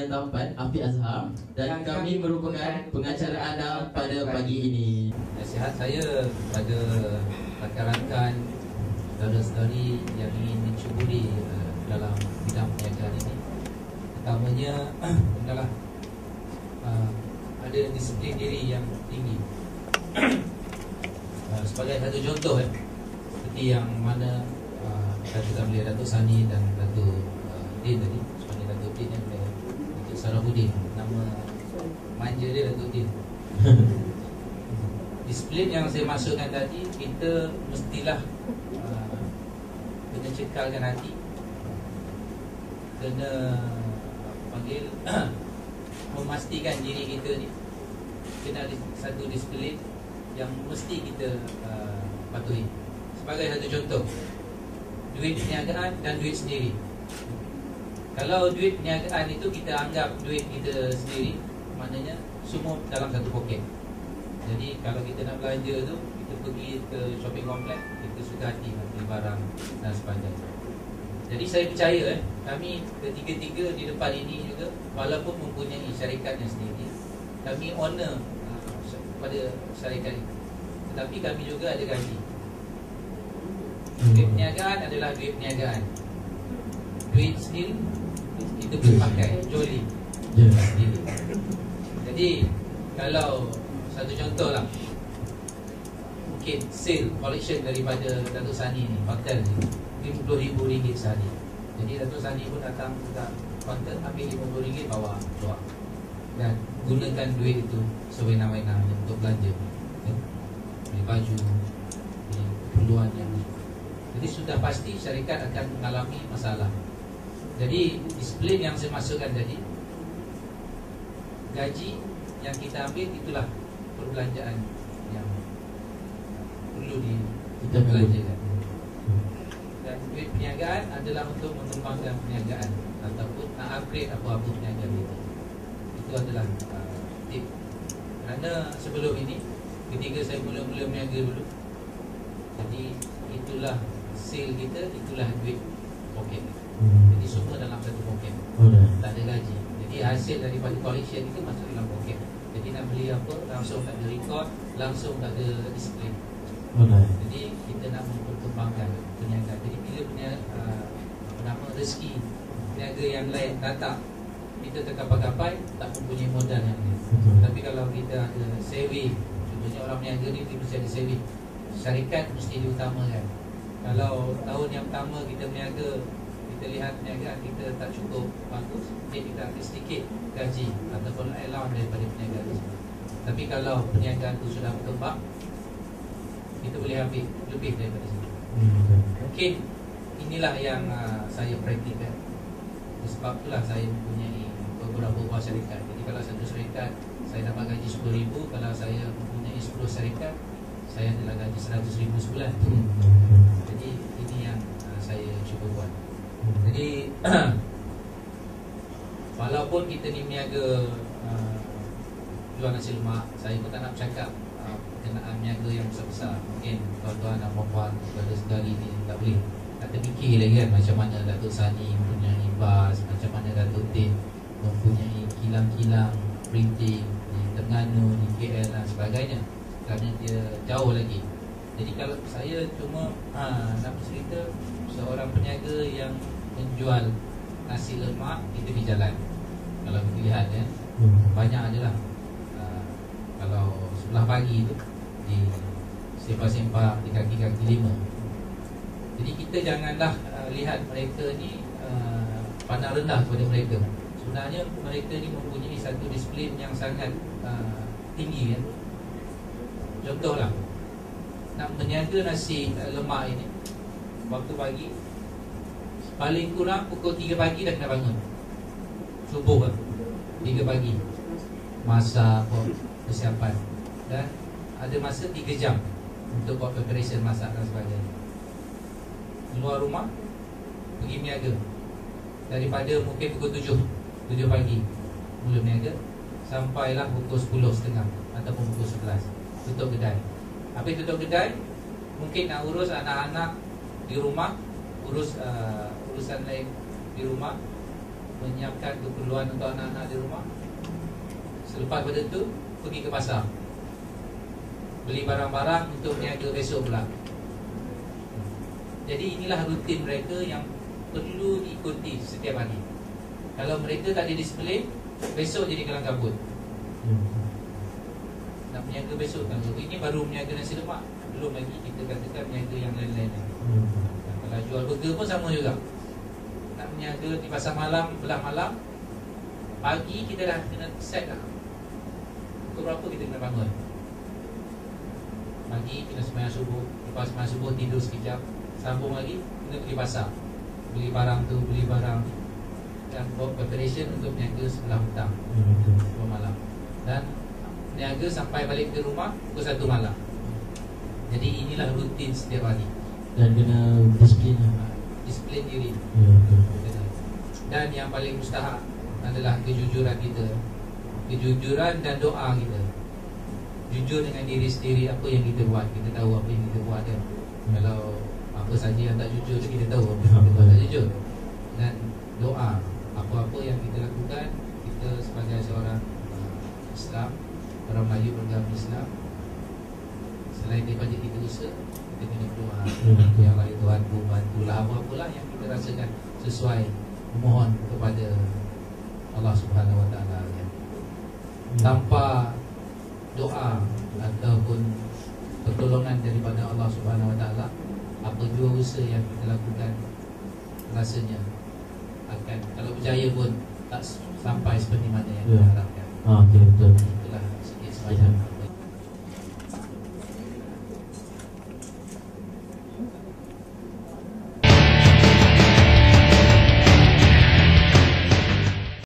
yang tampan, Afiq Azhar, dan kami merupakan pengacara anda pada pagi ini. Nasihat saya pada rakan-rakan saudara-saudari yang ingin mencuburi dalam bidang perniagaan ini, pertamanya adalah ada disiplin diri yang tinggi. Sebagai satu contoh seperti yang mana kita melihat Datuk Sani dan Datuk Din tadi. Sebenarnya Datuk Din yang Datuk Salahuddin, nama manja dia Datuk Din. Disiplin yang saya maksudkan tadi, kita mestilah kena cekalkan hati, kena panggil memastikan diri kita ni kena ada satu disiplin yang mesti kita patuhi. Sebagai satu contoh, duit perniagaan dan duit sendiri. Kalau duit perniagaan itu kita anggap duit kita sendiri, maknanya semua dalam satu poket. Jadi kalau kita nak belanja tu, kita pergi ke shopping complex, kita suka hati nak beli barang dan sebagainya. Jadi saya percaya kami ketiga-tiga di depan ini juga, walaupun mempunyai syarikat yang sendiri, kami honor pada syarikat itu. Tetapi kami juga ada gaji. Duit perniagaan adalah duit perniagaan. Duit sendiri kita boleh pakai, joli sendiri. Jadi kalau satu contoh lah, mungkin sale collection daripada Datuk Sani ni, hotel ni, RM50,000 sehari. Jadi Datuk Sani pun datang ke kaunter, ambil RM50, bawa keluar dan gunakan duit itu sewenang-wenangnya untuk belanja, beli baju, beli keperluan yang. Jadi sudah pasti syarikat akan mengalami masalah. Jadi disiplin yang saya maksudkan tadi, gaji yang kita ambil itulah perbelanjaan yang perlu kita belanjakan. Dan duit perniagaan adalah untuk mengembangkan perniagaan ataupun nak upgrade apa-apa perniagaan itu. Itu adalah tip. Kerana sebelum ini, ketika saya mula-mula berniaga dulu, jadi itulah sale kita, itulah duit poket. Jadi semua dalam satu poket, tak ada gaji. Jadi hasil daripada collection itu masuk dalam poket. Jadi nak beli apa, langsung tak ada record, langsung tak ada disiplin. Jadi kita nak memperkembangkan perniagaan. Jadi bila rezeki peniaga yang lain datang, kita terkapai-kapai, tak mempunyai modal yang lain. Tapi kalau kita ada saving, contohnya orang peniaga ni dia mesti ada saving, syarikat mesti diutamakan. Kalau tahun yang pertama kita berniaga, kita lihat perniagaan kita tak cukup bagus, jadi kita ambil sedikit gaji ataupun allowance daripada perniagaan tersebut. Tapi kalau perniagaan itu sudah berkembang, kita boleh ambil lebih daripada situ. Mungkin inilah yang saya praktikkan. Sebab itulah saya mempunyai beberapa buah syarikat. Jadi kalau satu syarikat saya dapat gaji RM10,000, kalau saya mempunyai 10 syarikat, saya adalah gaji RM100,000 sebulan. Jadi ini yang saya cuba buat. Jadi walaupun kita ni meniaga jual nasi lemak, saya pun tak nak bercakap berkenaan meniaga yang besar-besar. Mungkin tuan-tuan dan puan-puan kepada segala ini tak boleh nak terfikir lagi kan, macam mana Datuk Sani mempunyai bas, macam mana Datuk Din mempunyai kilang-kilang printing di Terengganu, di KL dan sebagainya. Kerana dia jauh lagi. Jadi kalau saya cuma nak bercerita seorang peniaga yang menjual nasi lemak di tepi jalan. Kalau kita lihat banyak adalah kalau sebelah pagi tu di sempah-sempah di kaki-kaki lima. Jadi kita janganlah lihat mereka ni pandang rendah kepada mereka. Sebenarnya mereka ni mempunyai satu disiplin yang sangat tinggi kan. Contohlah, nak meniaga nasi lemak ini waktu pagi, paling kurang pukul 3 pagi dah kena bangun. Subuh kan, 3 pagi masak, persiapan. Dan ada masa 3 jam untuk buat preparation masak dan sebagainya. Keluar rumah, pergi meniaga. Daripada mungkin pukul 7 pagi mula meniaga, sampailah pukul 10.30 ataupun pukul 11 tutup kedai. Habis tutup kedai, mungkin nak urus anak-anak di rumah, urus urusan lain di rumah. menyiapkan keperluan untuk anak-anak di rumah. Selepas pada itu pergi ke pasar, beli barang-barang untuk niaga besok pula. Jadi inilah rutin mereka yang perlu diikuti setiap hari. Kalau mereka tak ada disiplin, besok jadi kelang kabut. Nak berniaga besok kan, ini baru berniaga nasi lemak, belum lagi kita katakan berniaga yang lain-lain. Kalau jual burger pun sama juga. Nak berniaga di pasar malam, belah malam, pagi kita dah kena set dah. Pukul berapa kita kena bangun? Pagi kena sembahyang subuh, lepas sembahyang subuh tidur sekejap, sambung lagi, kena pergi pasar, beli barang tu, beli barang, dan buat preparation untuk berniaga sebelah petang, sebelah malam, dan berniaga sampai balik ke rumah pukul 1 malam. Jadi inilah rutin setiap hari. Dan kena disiplin. Disiplin diri. Dan yang paling mustahak adalah kejujuran kita, kejujuran dan doa kita. Jujur dengan diri sendiri, apa yang kita buat, kita tahu apa yang kita buat kan. Kalau apa saja yang tak jujur, kita tahu apa yang kita buat tak jujur. Dan doa, apa-apa yang kita lakukan, kita sebagai seorang Islam, orang Melayu beragama Islam, selain daripada kita usaha, kita kena berdoa. Ya Allah Tuhan, bantulah apa-apalah yang kita rasakan sesuai, memohon kepada Allah Subhanahu Wa Taala. Tanpa doa ataupun pertolongan daripada Allah Subhanahu Wa Taala, apa jua usaha yang kita lakukan rasanya akan, kalau berjaya pun tak sampai seperti mana yang kita harapkan. Betul.